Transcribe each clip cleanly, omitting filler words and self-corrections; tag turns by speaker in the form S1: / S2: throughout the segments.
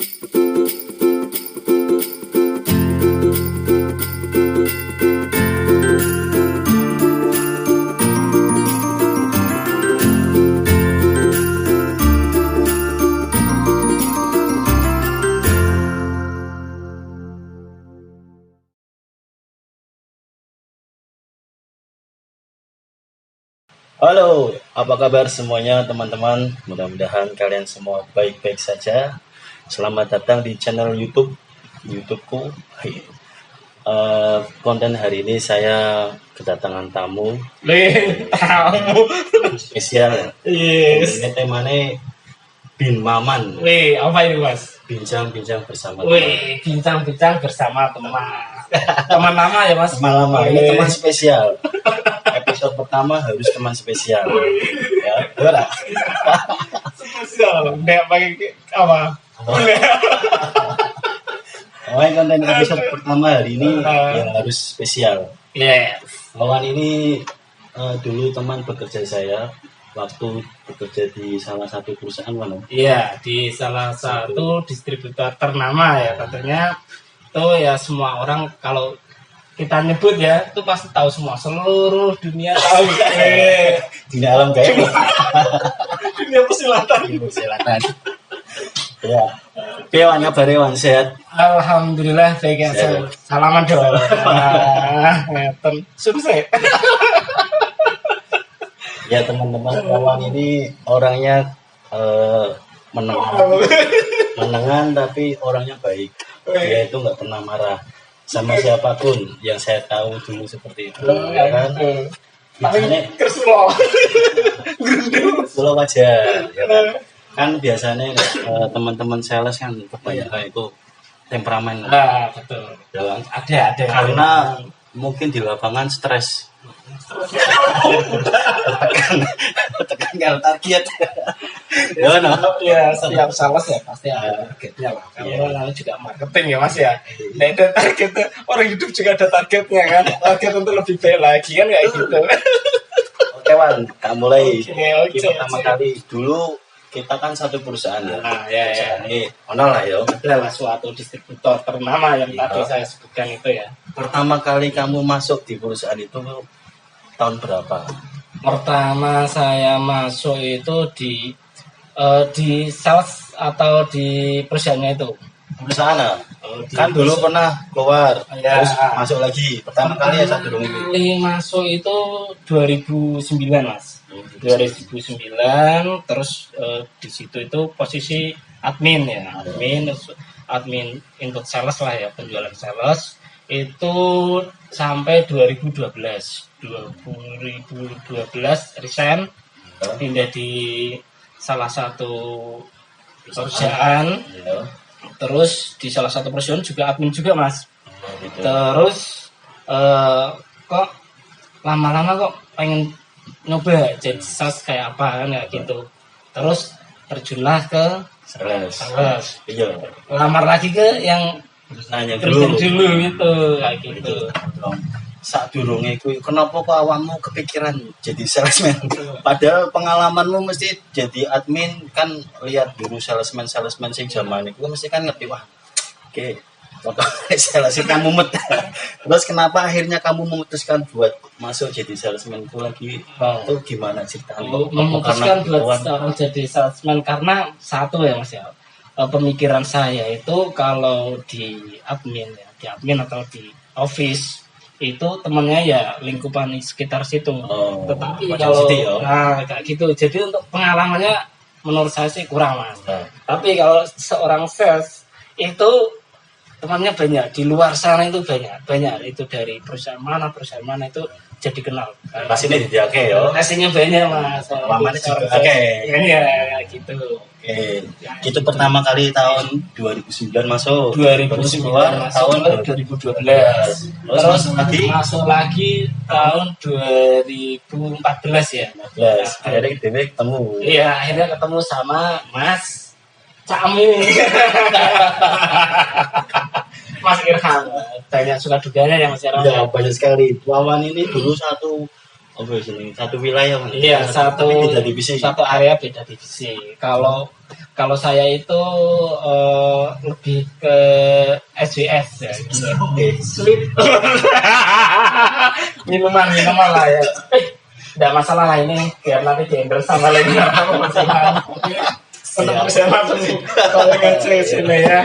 S1: Halo, apa kabar semuanya teman-teman? Mudah-mudahan kalian semua baik-baik saja. Selamat datang di channel YouTubeku. Konten hari ini saya kedatangan tamu
S2: Tamu.
S1: spesial.
S2: Yes.
S1: Ini temanya Bin Maman.
S2: Apa ini Mas?
S1: Bincang-bincang bersama teman.
S2: Bincang-bincang bersama teman. Teman lama ya Mas?
S1: Teman lama, ini teman spesial. Episode pertama harus teman spesial. Ya, betul.
S2: Spesial. Nggak pakai apa?
S1: Konten episode pertama hari ini yang harus spesial.
S2: Yes.
S1: Lawan ini dulu teman bekerja saya waktu bekerja di salah satu perusahaan mana?
S2: Iya, di salah satu distributor ternama ya katanya. Itu ya semua orang kalau kita nyebut ya itu pasti tahu semua, seluruh dunia tahu.
S1: Di dalam kayak
S2: Dunia persilatan.
S1: Selatan. Ya. Oke, Wan, kabare Wan sehat.
S2: Alhamdulillah baik ya.
S1: Sehat.
S2: Salaman dong. Ngeten. Sukses.
S1: Ya teman-teman, Wawan ini orangnya menengan tapi orangnya baik. Dia itu nggak pernah marah sama siapapun yang saya tahu dulu seperti itu. Ya kan? Biasanya kalau wajar, ya kan? Kan biasanya teman-teman sales kan kebanyakan itu temperamen.
S2: Nah, betul.
S1: Ya kan?
S2: Ada.
S1: Karena mungkin di lapangan stres. tekan target. Ya, no?
S2: Ya, setiap sales ya pasti ada targetnya lah. Kalau namanya juga marketing ya Mas ya. Nah itu targetnya, orang hidup juga ada targetnya kan. Target untuk lebih baik lagi kan kayak gitu.
S1: Oke Wan, kita mulai.
S2: Oke.
S1: Pertama kali dulu kita kan satu perusahaan ya.
S2: Nah, ya.
S1: Perusahaan ini ono lah ya.
S2: Adalah suatu distributor ternama yang tadi saya sebutkan itu ya.
S1: Pertama kali kamu masuk di perusahaan itu tahun berapa?
S2: Pertama saya masuk itu di sales atau di perusahaannya itu.
S1: Perusahaan
S2: Di
S1: kan dulu pernah keluar,
S2: Ya.
S1: terus masuk lagi. Pertama kali ya satu dulu.
S2: Kali masuk itu 2009 Mas. 2009 terus di situ itu posisi admin ya. Admin input sales lah ya, penjualan sales itu sampai 2012 resign, pindah di salah satu perusahaan.
S1: Ya.
S2: Terus di salah satu perusahaan juga admin juga Mas.
S1: Gitu.
S2: Terus kok lama-lama kok pengen nyoba jadi sales kayak apa kan kayak gitu. Terus terjunlah ke sales.
S1: Iya.
S2: Lamar lagi ke yang
S1: Nanya
S2: kerjaan
S1: dulu.
S2: dulu gitu kayak gitu.
S1: Saat durungnya itu, kenapa kok awakmu kepikiran jadi salesman? Padahal pengalamanmu mesti jadi admin kan, lihat dulu salesman sing zaman itu mesti kan ngerti wah. Oke, pokoknya sales kamu mumet. Terus kenapa akhirnya kamu memutuskan buat masuk jadi salesman itu lagi? Itu gimana ceritanya?
S2: Memutuskan buat sekarang jadi salesman karena satu ya Mas ya. Pemikiran saya itu kalau di admin atau di office itu temennya ya lingkupan sekitar situ. Tetapi kalau kayak gitu, jadi untuk pengalamannya menurut saya sih kurang Mas. Tapi kalau seorang sales itu temannya banyak di luar sana, itu banyak itu dari perusahaan mana itu jadi kenal.
S1: Pastinya di Oke ya.
S2: Hasilnya banyak Mas.
S1: Pengalamannya juga oke.
S2: Ya gitu.
S1: Oke, itu pertama kali tahun 2009 masuk.
S2: 2009
S1: keluar tahun
S2: 2012.
S1: Terus
S2: masuk lagi tahun 2014 ya.
S1: 14. Akhirnya kita ketemu.
S2: Iya, akhirnya ketemu sama Mas Camin. Mas Irham. Banyak suka duganya ya Mas Irham.
S1: Ya, banyak sekali. Wawan ini dulu satu apa jenenge satu wilayah Mas?
S2: Iya, satu
S1: beda divisi.
S2: satu area beda divisi. Kalau saya itu lebih ke SWS ya.
S1: Oke.
S2: Sleep. minuman lah ya. Tidak masalah lah ini biar nanti diendorse sama lagi apa masalah. Untuk saya langsung kalau ngecek sini ya.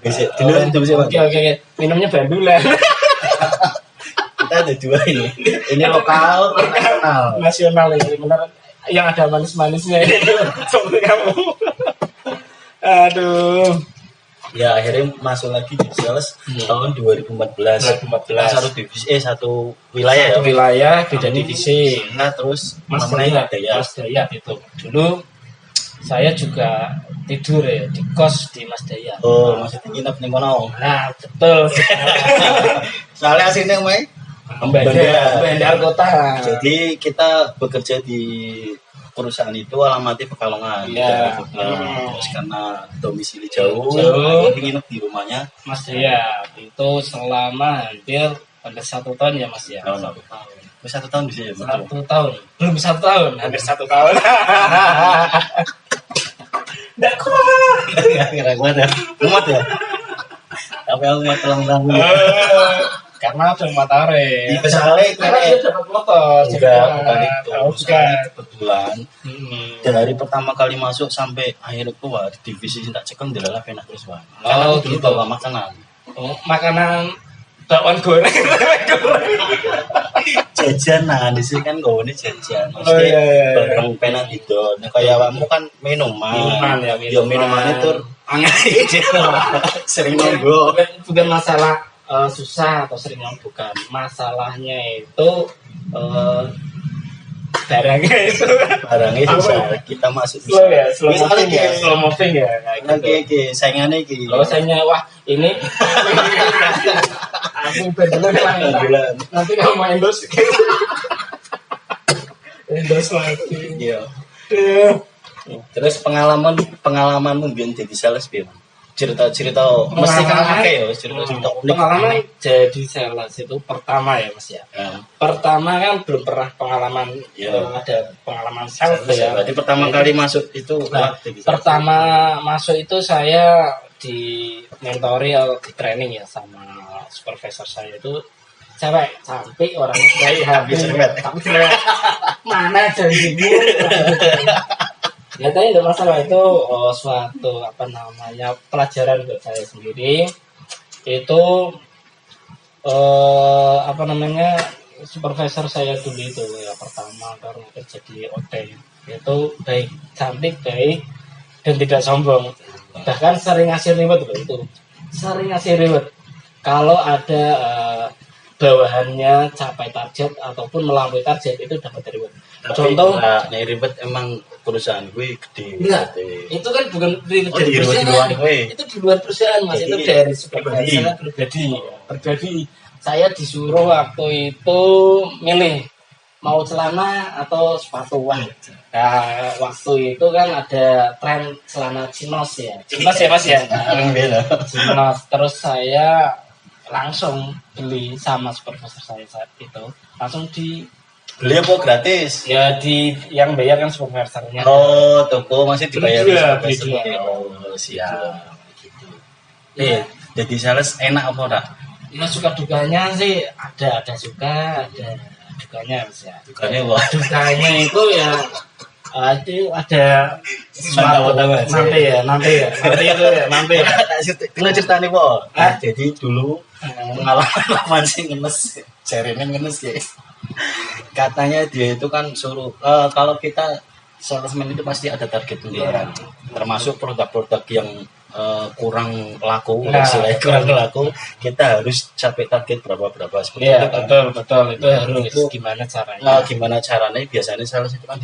S1: Bisa dulu
S2: Oke. Minumnya bandulan.
S1: Kita ada dua ini. Ini lokal,
S2: nasional ini benar yang ada manis-manisnya itu seperti kamu. Aduh.
S1: Ya akhirnya masuk lagi di sales tahun 2014. Satu divisi satu wilayah
S2: Satu wilayah beda divisi.
S1: Nah terus
S2: Mas
S1: namanya
S2: Dayat. Mas Dayat itu. Dulu saya juga tidur ya di kos di Mas Dayat.
S1: Oh, maksudnya nginep ning kono.
S2: Nah, betul.
S1: Soalnya aslinya Mai
S2: Bandar kota.
S1: Jadi kita bekerja di perusahaan itu alamatnya Pekalongan.
S2: Iya.
S1: Terus karena domisili jauh,
S2: Jauh.
S1: jadi nginep di rumahnya.
S2: Mas Dayat itu selama hampir 1 tahun ya Mas ya.
S1: Tahun.
S2: 1 tahun.
S1: Terus 1 tahun di sini.
S2: 1 tahun. Belum 1 tahun, hampir 1 tahun. Nggak kuat.
S1: Kira-kira ya. Umat ya. Tapi aku mau tolong
S2: Karena ada matahari.
S1: Iya, soalnya
S2: karena dia dapat motor.
S1: bukan itu.
S2: Bukan.
S1: Kebetulan dari pertama kali masuk sampai akhir keluar divisi tak cekel adalah penak terus Bang. Karena aku dulu
S2: gitu.
S1: bawa makanan.
S2: Oh, makanan bakwan goreng.
S1: Jajan nah di sini kan gawane jajan.
S2: Oh, iya.
S1: Bareng penak itu. Nah, kayak awakmu kan minuman.
S2: Ya,
S1: Minuman itu angin sering nonggo.
S2: Bukan masalah susah atau sering bukan. Masalahnya itu barangnya itu
S1: susah. Kita masuk
S2: slow ya,
S1: Misalnya
S2: slow moving ya.
S1: Oke, saingannya iki.
S2: Kalau saya wah ini aku bener nanti kamu main dos lagi.
S1: Iya. Terus pengalamanmu biyen jadi sales piye? Cerita-cerita mesti kan akeh ya, cerita-cerita unik.
S2: Pengalaman jadi sales itu pertama ya Mas ya. Pertama kan belum pernah pengalaman ada pengalaman sales ya.
S1: Berarti pertama kali masuk itu
S2: pertama masuk itu saya di mentori atau di training ya sama supervisor saya itu cewek cantik orangnya baik habis tapi mana janjimu. Ya tadi tidak masalah itu suatu pelajaran buat saya sendiri itu supervisor saya dulu itu ya pertama karena kerja di OT itu baik cantik baik dan tidak sombong bahkan sering ngasih reward itu sering ngasih reward kalau ada bawahannya capai target ataupun melampaui target itu dapat reward. Contoh
S1: ribet emang perusahaan gue gede.
S2: Enggak, itu kan bukan dari
S1: perusahaan.
S2: Itu di luar perusahaan Mas, itu dari supervisor pribadi. Saya disuruh waktu itu milih mau celana atau sepatu. Nah, waktu itu kan ada tren celana chinos ya. Chinos ya Mas ya. Chinos. Terus saya langsung beli sama supervisor saya saat itu. Langsung
S1: beli apa gratis?
S2: Ya yang bayar kan supervisornya.
S1: Oh, toko masih dibayar
S2: supervisor.
S1: Oh, siap. Gitu. Jadi sales enak apa enggak?
S2: Ya suka dukanya sih ada suka, ada dukanya Mas ya.
S1: Dukanya wah.
S2: Dukanya itu ya itu ada nanti ya.
S1: Kena cerita nih po. Jadi dulu pengalaman sih ngenes, jarene ngenes ya. Katanya dia itu kan suruh kalau kita salesman itu pasti ada target dulu kan. Termasuk produk-produk yang kurang laku, kurang laku, kita harus capai target berapa seperti itu kan.
S2: Betul itu harus gimana caranya?
S1: Gimana caranya biasanya sales itu kan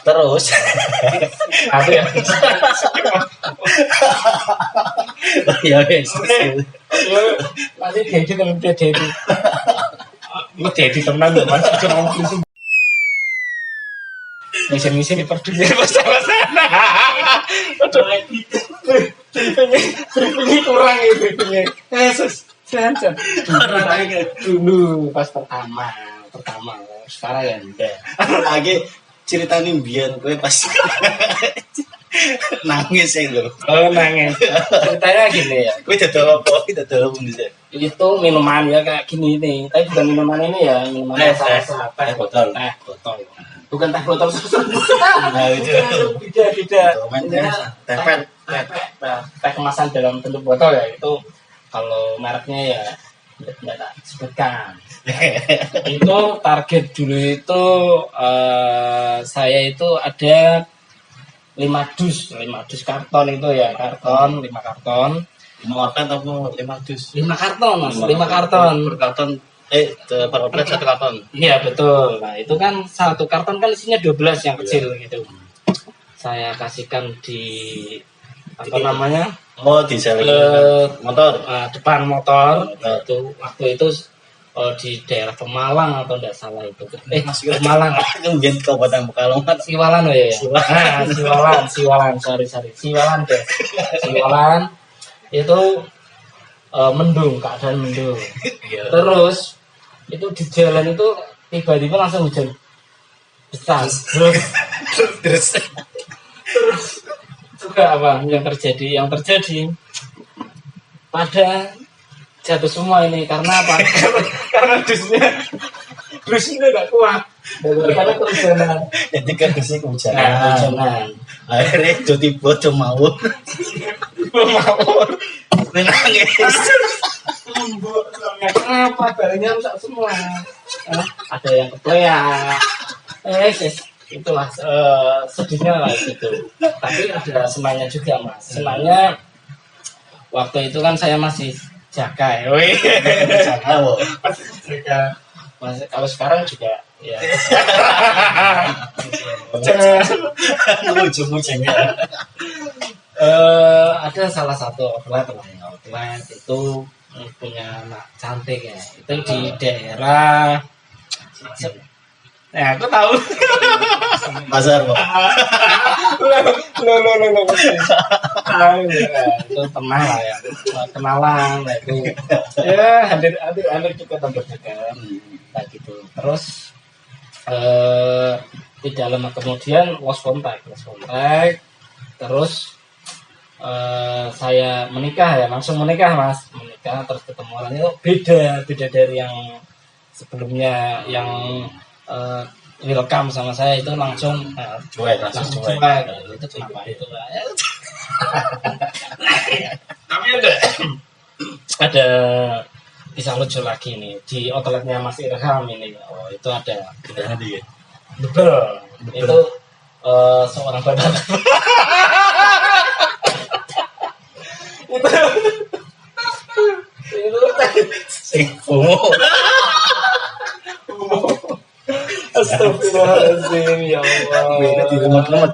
S1: terus
S2: apa ya?
S1: Ya guys.
S2: Nanti jadi temen dia jadi. Lu jadi teman Mas cuma ngomong. Misi diperduliin masalah-masalah. Aduh. Briefingnya kurang itu. Yesus. Dan aja. Dulu pas pertama. Sekarang ya enggak.
S1: Lagi ceritanya biar gue pas nangis ya lo.
S2: Oh nangis. Ceritanya gini ya.
S1: Gue dodol apa? Kita dodol pun bisa.
S2: Itu minuman ya kayak gini nih. Tapi bukan minuman ini ya, minuman
S1: Teh botol.
S2: Bukan teh botol susu.
S1: Nah itu.
S2: Tidak.
S1: Teh pet.
S2: Teh kemasan dalam bentuk botol ya itu kalau mereknya ya tidak tak sebutkan. Itu target dulu itu saya itu ada 5 dus karton itu ya, 5 karton.
S1: 5 karton atau 5 dus?
S2: 5 karton Mas, 5 karton.
S1: Per karton per oplet 1 karton.
S2: Iya betul. Nah, itu kan 1 karton kan isinya 12 yang kecil gitu. Saya kasihkan di apa namanya?
S1: Oh, di selling motor.
S2: Depan motor. Itu waktu itu di daerah Pemalang atau enggak salah itu. Pemalang.
S1: Kemudian Kabupaten Pekalongan.
S2: Siwalan oh ya. Siwalan. Sorry. Siwalan deh. Siwalan itu mendung, keadaan mendung. Terus itu di jalan itu tiba-tiba langsung hujan besar. Terus juga apa yang terjadi? Yang terjadi pada jatuh semua ini karena apa? Karena dusnya nggak kuat. Karena kehujanan.
S1: Jadi kan dusnya kehujanan. Akhirnya itu tiba cemawur. Nangis.
S2: Kenapa barangnya rusak semua? Ada yang kepleak. Itulah sedihnya lah gitu. Tapi ada senangnya juga Mas. Senangnya waktu itu kan saya masih jaga ya. Masih kalau sekarang juga ya.
S1: Ujung-ujungnya.
S2: Ada salah satu outlet itu punya anak cantik ya. Itu di daerah ya aku tahu
S1: Pasar Pak.
S2: Itu pernah lah ya kenalan lah itu ya hampir juga tambah dekat kayak gitu. Terus tidak lama kemudian lost contact terus saya menikah langsung menikah Mas, terus ketemu orang itu beda dari yang sebelumnya yang welcome sama saya itu langsung cuek itu kenapa itu tapi ada bisa lucu lagi nih di outletnya Mas Irham ini. Itu ada betul itu seorang badak itu Astagfirullahaladzim ya Allah.
S1: Beda di remote.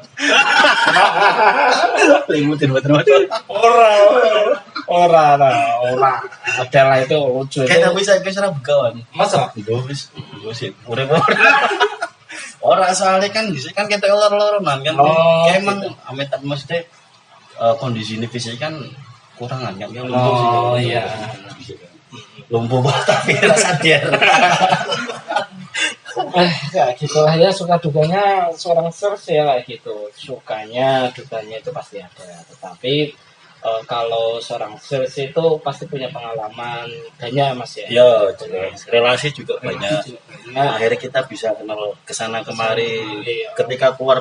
S2: Orang. Adalah itu lucu.
S1: Kayak tapi saya kira begawan.
S2: Masa?
S1: Wis urip. Ora soalnya kan bisa kan kita lor-loronan kan. Kayak emang amit mesti kondisi ini fisik kan kurangan kan.
S2: Oh iya.
S1: Lumpuh tapi rasa sadar.
S2: Kayak gitu lah ya, suka dukanya seorang sales ya kayak gitu. Sukanya dukanya itu pasti ada. Tetapi kalau seorang sales itu pasti punya pengalaman banyak Mas ya.
S1: Ya, relasi juga banyak. Akhirnya kita bisa kenal kesana kemari. Ketika keluar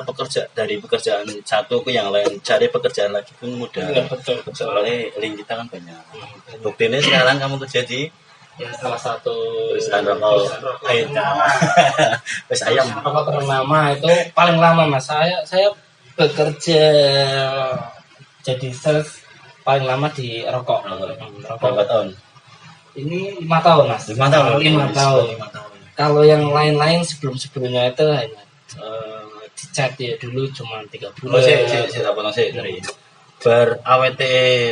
S1: dari pekerjaan satu ke yang lain, cari pekerjaan lagi pun mudah.
S2: Betul.
S1: Soalnya link kita kan banyak. Buktinya sekarang kamu kerja di
S2: salah satu
S1: perusahaan rokok ayam
S2: rokok ternama itu paling lama Mas. Saya bekerja jadi sales paling lama di rokok.
S1: Berapa tahun?
S2: Ini 5 tahun Mas.
S1: 5 tahun.
S2: 5 tahun. Kalau yang lain-lain sebelumnya itu hanya di chat ya dulu cuma 3 bulan.
S1: Saya dari awet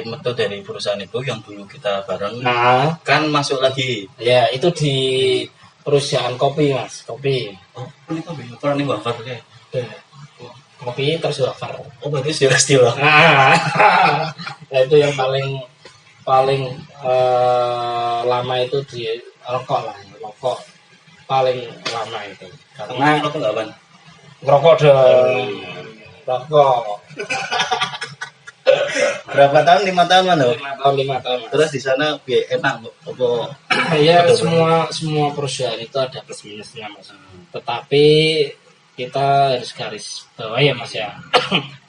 S1: metu dari perusahaan itu yang dulu kita bareng.
S2: Nah,
S1: kan masuk lagi.
S2: Ya, itu di perusahaan kopi Mas, kopi.
S1: Oh, ini kopi. Apa ini wafer kayak?
S2: Kopi terus wafer.
S1: Oh, berarti sudah.
S2: Nah, itu yang paling paling lama itu di rokok lah, rokok paling lama itu. Karena
S1: rokok nggak Ban?
S2: ngerokok dong, rokok.
S1: Berapa tahun? 5 tahun mana?
S2: 5 tahun.
S1: Terus di sana biar enak apa?
S2: Ya semua perusahaan itu ada plus minusnya Mas. Tetapi kita harus garis bawah ya Mas ya.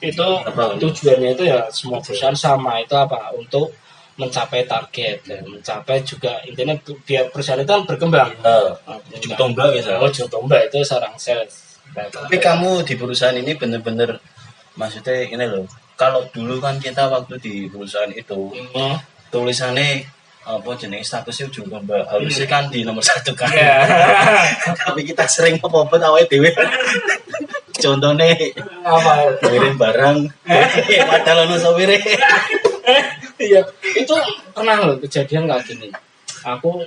S2: Itu tujuannya itu ya semua perusahaan sama, itu apa? Untuk mencapai target dan mencapai juga intinya biar perusahaan itu kan berkembang.
S1: Ujung tombak ya.
S2: Ujung tombak itu seorang sales.
S1: Tapi kamu di perusahaan ini bener-bener maksudnya ini loh. Kalau dulu kan kita waktu di perusahaan itu tulisannya apa jenis statusnya ujung tombak harusnya kan di nomor 1 kan. Tapi kita sering apa-apa awake dhewe. Contohnya
S2: apa?
S1: ngirim barang padahal ono sopire.
S2: Iya, itu pernah loh kejadian kayak gini. Aku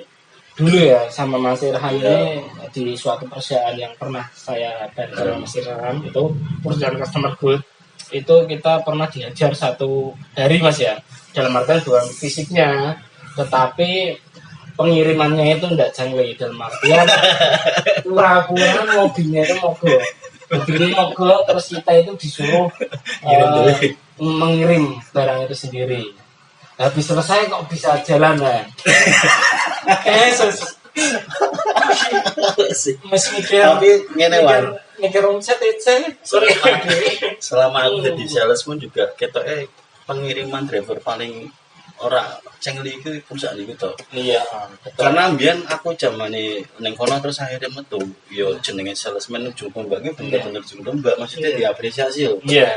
S2: dulu ya sama Mas Irhan ini di suatu perusahaan yang pernah saya hadapi sama Mas Irhan, itu perusahaan customer good. Itu kita pernah diajar 1 hari Mas ya, dalam artian bukan fisiknya, tetapi pengirimannya itu enggak jangkau, dalam artian pura-pura mobilnya itu mogok, terus kita itu disuruh mengirim barang itu sendiri. Habis selesai kok bisa jalan ya. Mas mikir,
S1: tapi ngene Wan,
S2: mikir omset aja.
S1: selama aku jadi sales pun juga ketoknya pengiriman driver paling ora cengli itu perusahaan itu toh.
S2: Iya,
S1: karena mbiyen aku zamane ning kono terus akhirnya metu yo jenenge salesman ujung tombak iki bener-bener ujung tombak, maksudnya diapresiasi lho.
S2: Iya.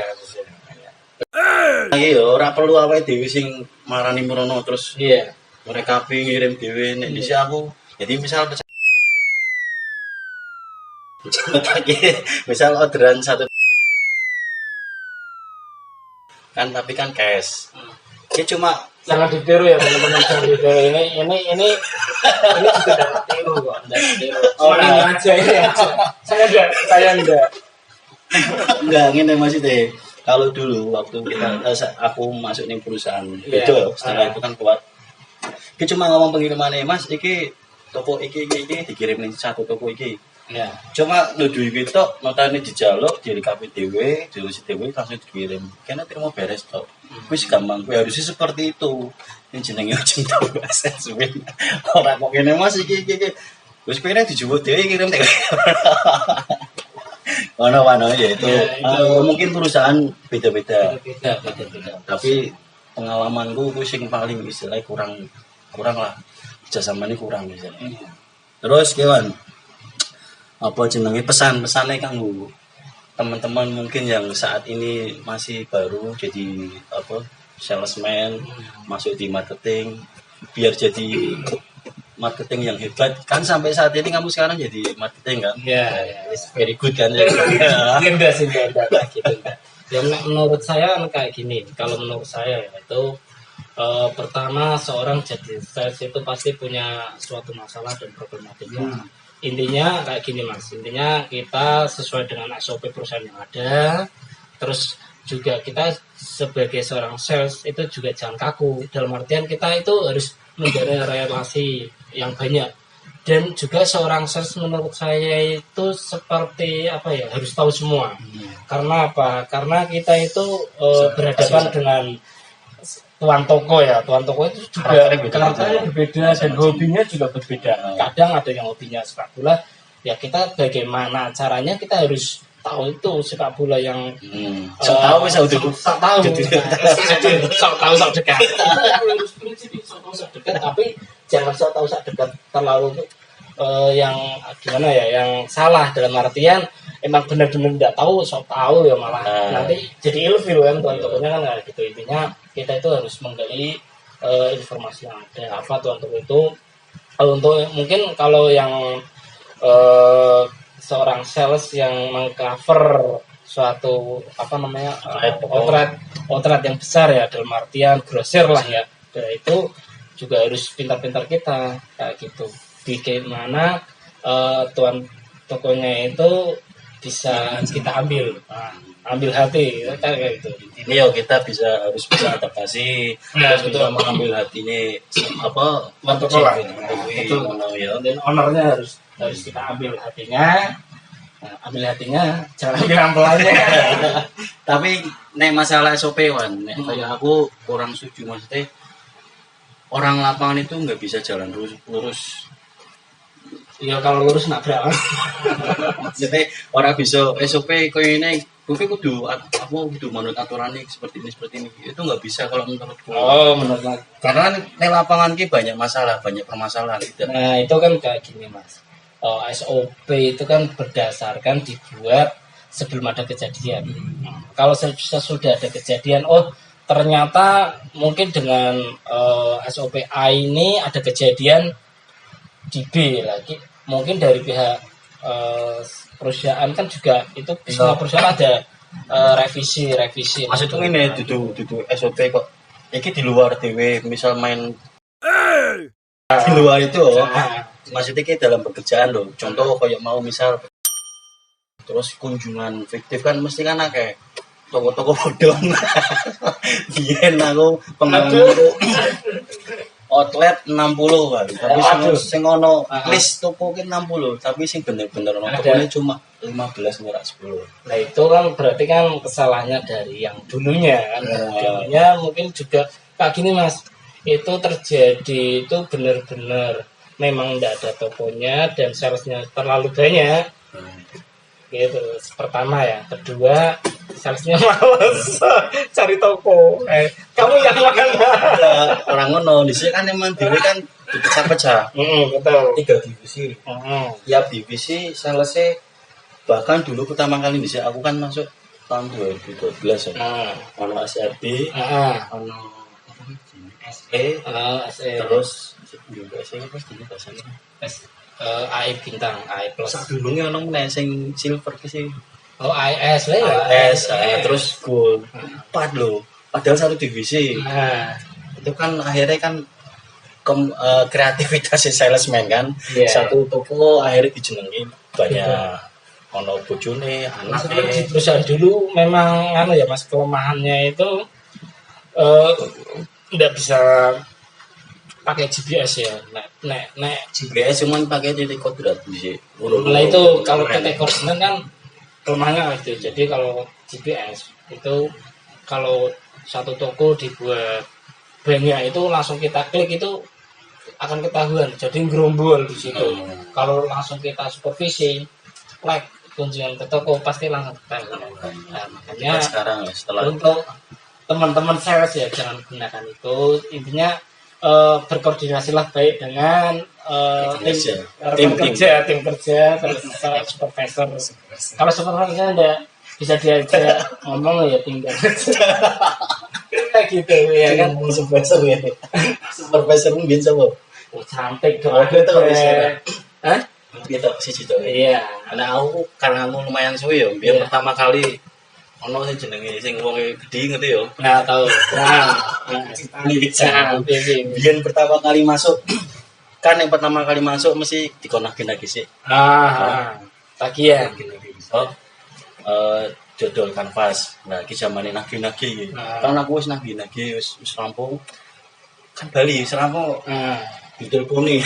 S1: Iya, ora perlu awake dhewe sing marani merono terus.
S2: Iya.
S1: Mereka ngirim dhewe nek dhisik aku. Jadi misal orderan 1 kan tapi kan cash. Dia cuma
S2: Jangan ditiru ya teman-teman, jangan ditiru. Ini juga dapat tiru kok, dapat tiru. Ini aja. Saya enggak.
S1: Enggak, ngene maksudnya. Kalau dulu waktu aku masuk nih perusahaan itu setelah itu kan keluar. Dia cuma ngomong pengirimannya, Mas, iki toko iki dikirim nih 1 toko iki.
S2: Ya.
S1: Cuma nuduh gitu, notane dijaluk, direkapi dhewe, dilusi dhewe langsung dikirim. Kena terima beres tok. Wis gampang, kuwi harusnya seperti itu. Ini jenenge ujung tombak sesuen. Ora kok kene Mas iki. Wis pene dijupuk dhewe kirim tek. Ono ya itu. Mungkin perusahaan beda-beda. Tapi pengalamanku kuwi sing paling istilahnya kurang lah. Jasamane kurang misalnya. Terus kewan apa jenenge pesan-pesannya kanggo teman-teman mungkin yang saat ini masih baru jadi apa salesman, masuk di marketing, biar jadi marketing yang hebat kan sampai saat ini kamu sekarang jadi marketing kan?
S2: Ya,
S1: it's very good kan ya.
S2: Enggak sih, enggak gitu. Ya menurut saya kayak gini, kalau menurut saya itu pertama seorang jadi sales itu pasti punya suatu masalah dan problematika. Intinya kayak gini Mas, intinya kita sesuai dengan SOP perusahaan yang ada, terus juga kita sebagai seorang sales itu juga jangan kaku, dalam artian kita itu harus menjalin relasi yang banyak, dan juga seorang sales menurut saya itu seperti apa ya, harus tahu semua. Karena apa? Karena kita itu berhadapan dengan tuan toko ya, tuan toko itu juga karakternya berbeda dan hobinya juga berbeda. Kadang ada yang hobinya sepak bola, ya kita bagaimana caranya kita harus tahu itu sepak bola yang
S1: tahu
S2: dekat, tapi jangan tahu dekat terlalu yang gimana ya, yang salah dalam artian emang benar-benar tidak tahu, tahu ya malah nanti jadi ilfil kan tuan tokonya kan gitu. Intinya kita itu harus menggali informasi yang ada apa tuan toko itu. Untuk mungkin kalau yang seorang sales yang mengcover suatu apa namanya outlet yang besar ya, dalam artian grosir lah ya, itu juga harus pintar-pintar kita kayak gitu. Bagaimana tuan tokonya itu bisa kita ambil. Nah, ambil hati kayak gitu.
S1: Ini ya kita harus bisa adaptasi,
S2: Nah,
S1: terus kita mengambil hatinya apa
S2: Protokol lah.
S1: itu ya.
S2: Dan ownernya harus kita ambil hatinya. Nah, ambil hatinya, jangan ambil ampelannya.
S1: Tapi nek masalah SOP Wan, nek kayak aku kurang setuju, maksudnya orang lapangan itu nggak bisa jalan lurus.
S2: Ya kalau lurus nabrak.
S1: Maksudnya orang bisa SOP kayak ini, gue kudu kudu menurut aturan nih seperti ini. Itu nggak bisa kalau menurutku.
S2: Oh, menurut.
S1: Karena nek lapangan ki banyak masalah, banyak permasalahan gitu.
S2: Nah, itu kan kayak gini, Mas. SOP itu kan berdasarkan dibuat sebelum ada kejadian. Kalau sudah ada kejadian, oh ternyata mungkin dengan SOP A ini ada kejadian di B lagi. Mungkin dari pihak perusahaan kan juga itu semua perusahaan ada revisi.
S1: Maksudnya ini duduk SOP kok. Iki di luar TV, misal main di luar itu. Maksudnya kayak dalam pekerjaan loh. Contoh kayak mau misal terus kunjungan fiktif kan mesti kan kayak toko-toko bodong. Biyen aku pengalaman outlet 60 kan. Tapi sing ono list toko ki 60, tapi sing bener-bener ono tokone cuma 15 ora 10.
S2: Nah, itu kan berarti kan kesalahannya dari yang dulunya kan. Dulunya mungkin juga kayak gini, Mas. Itu terjadi itu benar-benar memang tidak ada tokonya dan salesnya terlalu banyak. Gitu. Pertama ya. Kedua, salesnya malas cari toko. Kamu yang mana?
S1: Orang ngono, di sini kan emang dhewe kan dipecah-pecah.
S2: Betul.
S1: 3 divisi. Tiap divisi salesnya bahkan dulu pertama kali di sini aku kan masuk tahun 2012 ya. Ono SRB, ono SE, terus juga SE apa sih bahasanya?
S2: AI bintang, AI plus.
S1: Sadurunge ono meneh sing silver ki sih.
S2: Oh, AIS lah ya.
S1: AIS, terus gold. 4 loh. Padahal satu divisi. Itu kan akhirnya kan kreativitas salesman kan. Satu toko akhirnya dijenengi banyak ono bojone, anaknya.
S2: Di perusahaan dulu memang ya Mas, kelemahannya itu tidak bisa pakai GPS ya. Nek
S1: GPS cuma pakai titik kodrat sih.
S2: Nah itu kalau titik koordinat kan kelemahannya gitu. Jadi kalau GPS itu kalau satu toko dibuat banyak itu langsung kita klik itu akan ketahuan. Jadi gerombol di situ. Kalau langsung kita supervisi, like kunjungan ke toko pasti langsung ketahuan. Nah, makanya
S1: sekarang ya setelah
S2: untuk teman-teman sales ya jangan gunakan itu. Intinya berkoordinasilah baik dengan tim kerja terus supervisor. Kalau supervisor enggak bisa diajak ngomong ya tinggal kayak gitu ya kan.
S1: Supervisor ya. Supervisor mungkin sama.
S2: Cantik dong.
S1: Ada tuh bisa. Hah? Kita sih itu.
S2: Iya.
S1: Karena aku lumayan suwe ya. Biar pertama kali ono sing jenenge sing wong gede ngerti yo.
S2: Nah, tahu.
S1: Biyen pertama kali masuk kan yang pertama kali masuk mesti dikonagi sih.
S2: Tagihan.
S1: Jodol kanvas. Nah, iki zamane nagi-nagi. Kan aku wis nagi-nagi wis rampung. Kan Bali wis rampung. Diteleponi.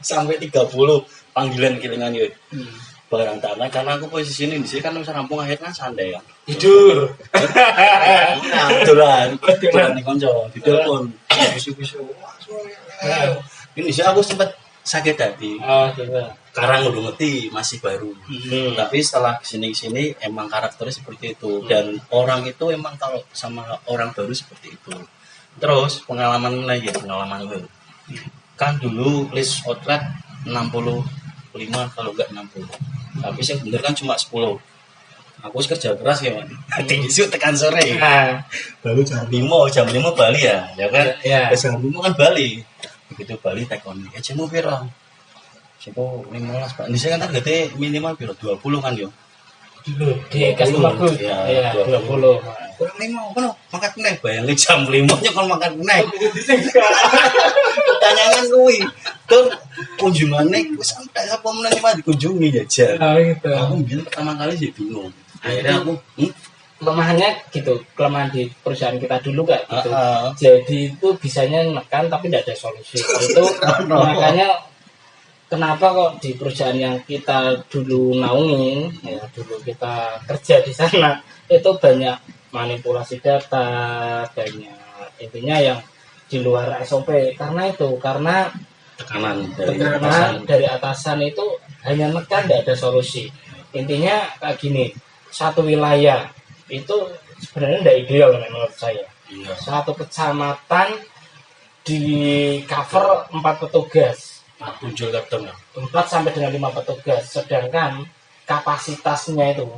S1: Sampai 30 panggilan kilingan yo. Barang tanah karena aku posisi ini di sini kan wis rampung akhirnya santai kan.
S2: Tidur.
S1: Nah, dolan di konco, ditelepon. Bisu-bisu. Ini sih aku sempat sakit hati.
S2: Gitu.
S1: Karena udah ngerti masih baru. Tapi setelah kesini emang karakternya seperti itu. Dan orang itu emang kalau sama orang baru seperti itu. Terus pengalaman lagi, pengalaman gue. Kan dulu list outlet 65 kalau enggak 60. Tapi yang bener kan cuma 10. Aku kerja keras ya, man. Tinggi sih tekan sore. Baru jam 5 Bali ya kan? Jam 5 kan Bali. Begitu Bali tekon, mau piro? Siapa 15 Pak. Di sini kan targetnya minimal piro 20 kan yo.
S2: Dulu di customer group ya 20.
S1: Kurang 5 kono makan meneh bayangin jam 5 nya kon makan meneh. Pertanyaan kuwi. Tur kunjungane wis sampai sapa meneh mah dikunjungi jajan.
S2: Gitu.
S1: Aku bilang pertama kali sih bingung. akhirnya aku
S2: kelemahannya gitu, kelemahan di perusahaan kita dulu kayak gitu.
S1: uh,
S2: Jadi itu bisanya menekan tapi tidak ada solusi. Itu makanya kenapa kok di perusahaan yang kita dulu naungin, ya dulu kita kerja di sana itu banyak manipulasi data, banyak intinya yang di luar SOP. Karena
S1: tekanan
S2: dari atasan itu hanya menekan, tidak ada solusi. Intinya kayak gini, satu wilayah itu sebenarnya tidak ideal menurut saya.
S1: iya.
S2: Satu kecamatan di cover 4 petugas,
S1: Muncul kadang
S2: 4 sampai dengan 5 petugas, sedangkan kapasitasnya itu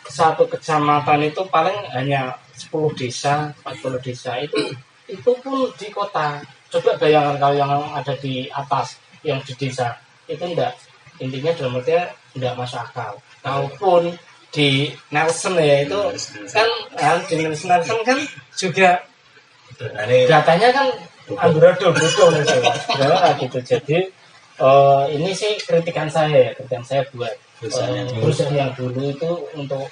S2: satu kecamatan itu paling hanya 10 desa, 40 desa, itu pun di kota. Coba bayangkan kalau yang ada di atas, yang di desa itu enggak, intinya dalam artinya enggak masuk akal. Kalaupun di Nelson ya itu kan di Nelson kan juga datanya kan amburadul bodoh gitu. Sebenarnya gitu. Jadi ini sih kritikan saya buat perusahaan yang dulu itu untuk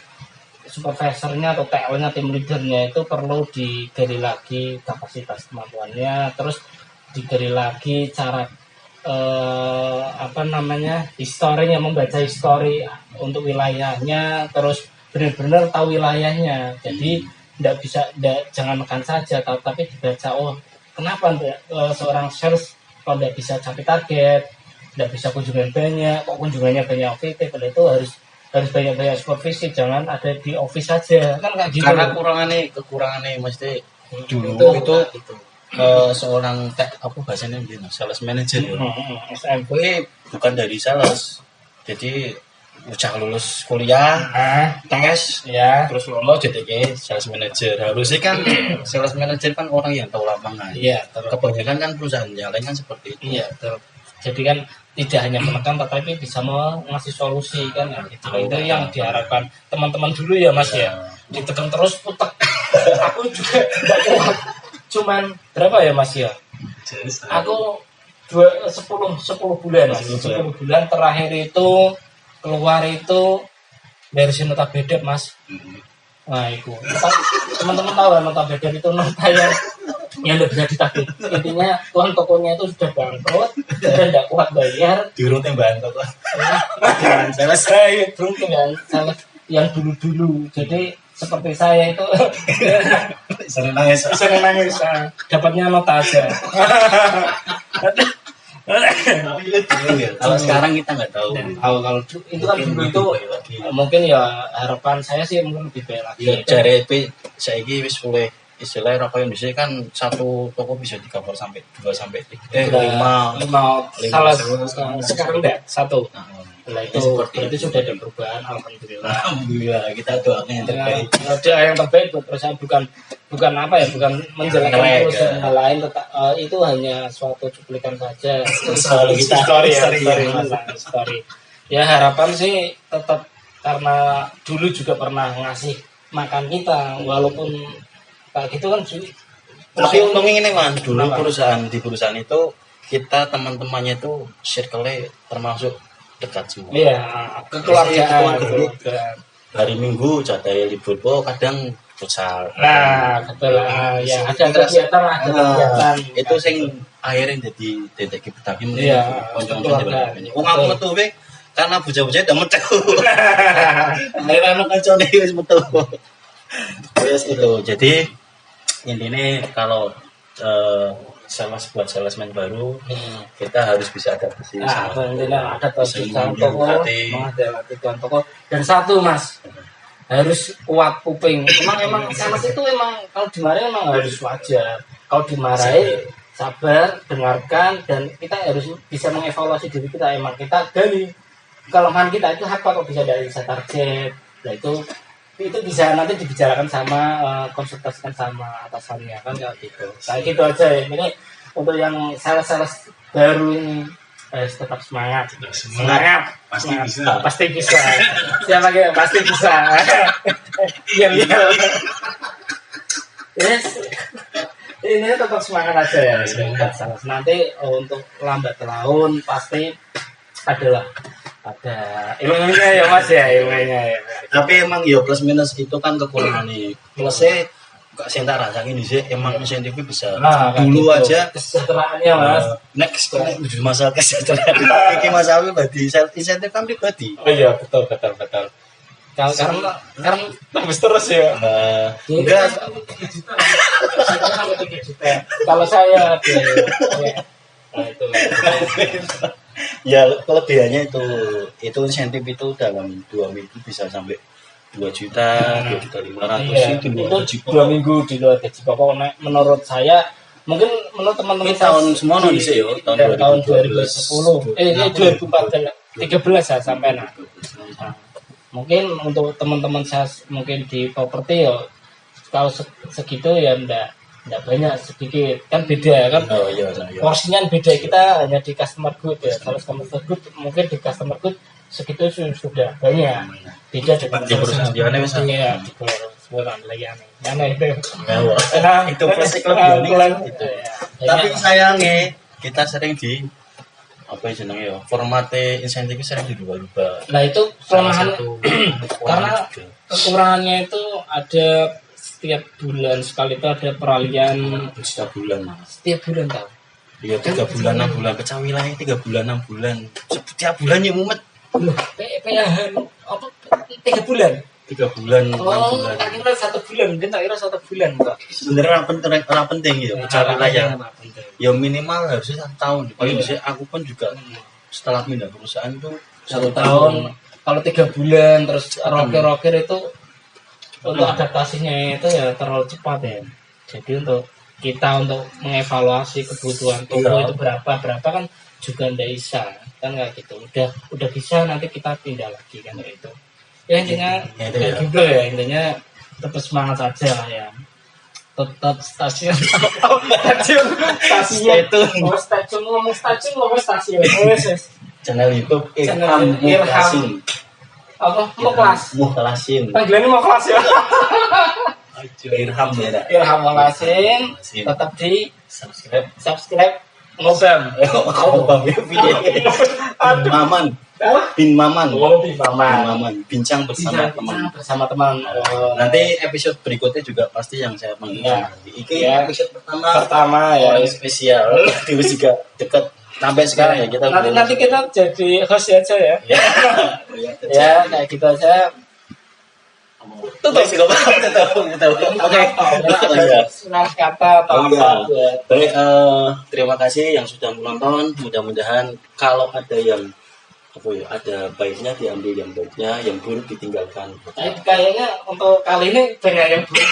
S2: supervisornya atau TL-nya, tim leadernya itu perlu digali lagi kapasitas kemampuannya, terus digali lagi cara historinya, membaca histori untuk wilayahnya, terus benar-benar tahu wilayahnya. Jadi jangan makan saja, tapi dibaca, kenapa seorang sales kalau tidak bisa capai target, tidak bisa kunjungan banyak, kok kunjungannya banyak OVT, pada itu harus banyak supervisi, jangan ada di office saja, kan kayak gitu.
S1: Karena kekurangannya mesti dulu itu seorang bahasanya gini, sales manager ya. SMP bukan dari sales, jadi ucap lulus kuliah, tes,
S2: ya,
S1: terus lulus jadi sales manager. Harusnya kan sales manager kan orang yang tahu lapangan.
S2: Iya.
S1: Kebanyakan kan perusahaan yang lain kan seperti itu.
S2: Iya. Jadi kan tidak hanya menekan, tetapi bisa ngasih solusi kan. Gitu. Itu yang diharapkan teman-teman dulu ya Mas ya. Ditekan terus putek. Aku juga tidak kuat. Cuman berapa ya Mas ya? Aku 10 bulan Mas. 10 bulan terakhir itu keluar itu dari nota beda Mas. Nah itu teman-teman tahu kan nota beda itu nota yang tidak bisa ditagih. Intinya tuan tokonya itu sudah bangkrut, sudah tidak kuat bayar.
S1: Dirutnya bangkrut lah.
S2: Selesai beruntung kan yang dulu-dulu. Jadi seperti saya itu
S1: sering nangis,
S2: dapatnya nota aja.
S1: Tapi kalau sekarang kita nggak tahu.
S2: Kalau itu kan dulu itu mungkin ya harapan saya sih mungkin lebih baik lagi.
S1: Ya dari saya ini wis mulai istilahnya rokok Indonesia kan satu toko bisa di-cover sampai 2 sampai 5
S2: salah sekarang enggak satu. Nah itu sudah ada perubahan, alhamdulillah
S1: kita doakan yang terbaik.
S2: Doa yang terbaik buat perusahaan, bukan bukan menjelekkan perusahaan lain, itu hanya suatu cuplikan saja story. Ya harapan sih tetap, karena dulu juga pernah ngasih makan kita walaupun kayak gitu kan.
S1: Tapi untungnya ini Man, dulu di perusahaan itu kita teman-temannya itu circle-nya termasuk dekat semua.
S2: Iya, kekeluargaan.
S1: Hari Minggu jatah libur, kadang futsal.
S2: Nah, betul. Ya ada kegiatan.
S1: Itu sing akhirnya jadi detektif tapi mungkin.
S2: Iya,
S1: keluarga. Wong aku metu we karena bocah-bocah udah metu. Akhirnya anak kancane wis metu. Wis itu. Jadi intinya kalau buat salesman baru, kita harus bisa adaptasi.
S2: Intinya adaptasi toko. Dan satu Mas, harus kuat kuping. Emang sales itu kalau dimarahin harus wajar. Kalau dimarahin sabar, dengarkan, dan kita harus bisa mengevaluasi diri kita. Emang kita gali kelemahan kita itu apa kok bisa dari target. Nah itu bisa nanti dibicarakan sama konsultasikan sama atasannya kan kayak gitu. Kayak gitu aja ya. Ini untuk yang sales baru ini harus tetap semangat. Pasti bisa. Siapa yang pasti bisa. Iya. Yes. Ini tetap semangat aja ya. Nanti untuk lambat laun pasti ada ilmunya ya Mas ya, ilmunya ya.
S1: Tapi emang ya plus minus itu kan kekurangan nih. Plusnya kok sing tak rasain di sini emang insentifnya besar.
S2: Nah, kan
S1: Dulu
S2: gitu.
S1: aja
S2: Kesejahteraannya Mas.
S1: next masalah kesejahteraan. Iki masalah pribadi, insentif kan pribadi.
S2: Oh iya, betul. Karena tembus terus ya.
S1: Enggak.
S2: Kalau saya nah itu.
S1: Ya kelebihannya itu insentif itu dalam 2 minggu bisa sampai 2 juta, 2.500.000
S2: Iya,
S1: itu
S2: itu 2 minggu di luar gaji pokok. Menurut saya, mungkin menurut teman-teman
S1: ini tahun semua no dhisik yo,
S2: tahun 2010. Ini 2013 ya sampai nah. Mungkin untuk teman-teman saya mungkin di properti ya kalau segitu ya enggak banyak, sedikit kan beda ya kan.
S1: Oh iya.
S2: Porsinya beda, kita hanya di customer good ya. Kalau customer good mungkin di customer good segitu sudah banyak. Beda dengan
S1: Di perusahaan dia wis.
S2: iya di perusahaan lagi aneh itu.
S1: Itu plus kelebihan itu.
S2: Ya.
S1: Tapi sayangnya kita sering di apa jenenge ya, formatnya insentifnya sering dirubah-rubah.
S2: Nah itu kelemahan karena
S1: juga.
S2: kekurangannya itu ada setiap bulan sekali itu ada peralihan
S1: Setiap bulan mas.
S2: setiap bulan tau.
S1: Iya 3 bulan 6 bulan kecawilannya 3 bulan 6 bulan. Setiap bulan ya mumet.
S2: Loh, PPH apa 3 bulan?
S1: 3 bulan 6
S2: Oh,
S1: bulan.
S2: tak kira 1 bulan, mungkin tak kira 1 bulan kok.
S1: Sebenarnya ora penting ya kecawilan ya.
S2: penting.
S1: Ya minimal harusnya 1 tahun. Paling bisa aku pun juga setelah pindah perusahaan tuh
S2: 1 tahun. Kalau 3 bulan terus roker itu untuk adaptasinya itu ya terlalu cepat ya. Jadi untuk kita untuk mengevaluasi kebutuhan toko itu berapa kan juga ndak bisa kan kayak gitu. Udah bisa nanti kita pindah lagi kan kayak itu. Ya intinya kayak gitu ya, intinya tetap semangat saja lah ya. Tetap stasiun ngomong stasiun
S1: channel YouTube
S2: Channel Ilham. Apa mau kelas
S1: Mukhlasin.
S2: panggilannya mau kelas ya.
S1: Ilham ya.
S2: Ilham Mukhlasin tetap di subscribe ngobam.
S1: Ngobam ya video. Maman. Bin Maman.
S2: Oh, Bin Maman.
S1: Bincang bersama teman.
S2: Bersama teman.
S1: Nanti episode berikutnya juga pasti yang saya panggil.
S2: Ya.
S1: Iki
S2: Ya.
S1: episode
S2: Pertama ya.
S1: yang spesial. Terus juga dekat sampai sekarang ya kita
S2: Nanti kita jadi host aja ya. Ya, kayak gitu aja.
S1: Tutup sih Oke.
S2: Kata atau apa.
S1: Baik, terima kasih yang sudah menonton. Mudah-mudahan kalau ada yang ada baiknya diambil yang baiknya, yang buruk ditinggalkan.
S2: Kayaknya untuk kali ini banyak yang buruk.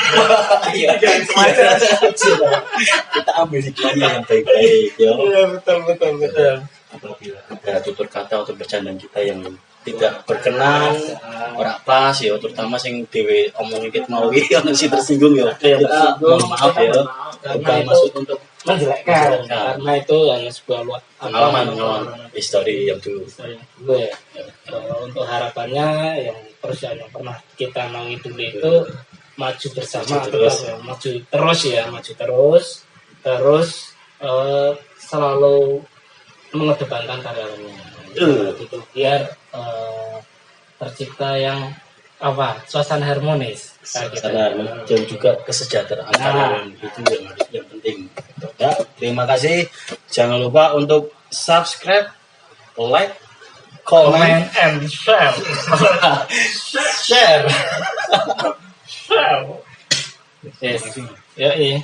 S1: Iya, kita ambil hikmahnya yang baik-baik ya.
S2: Iya, betul.
S1: Apabila ada tutur kata atau bercandaan kita yang tidak berkenan, ora pas ya, terutama sing dhewe omongin ket mau ono sing tersinggung ya. Kita mohon maaf ya. Bukan maksud untuk
S2: menjelekkan karena itu hanya sebuah
S1: pengalaman histori yang dulu.
S2: Ya. Untuk harapannya yang perusahaan yang pernah kita naungi dulu itu maju bersama maju terus selalu mengedepankan karyawannya gitu, biar tercipta yang suasana harmonis
S1: dan juga kesejahteraan karyawan itu yang penting ya. Terima kasih, jangan lupa untuk subscribe, like, comment
S2: and share.
S1: share.
S2: Yes. Ya,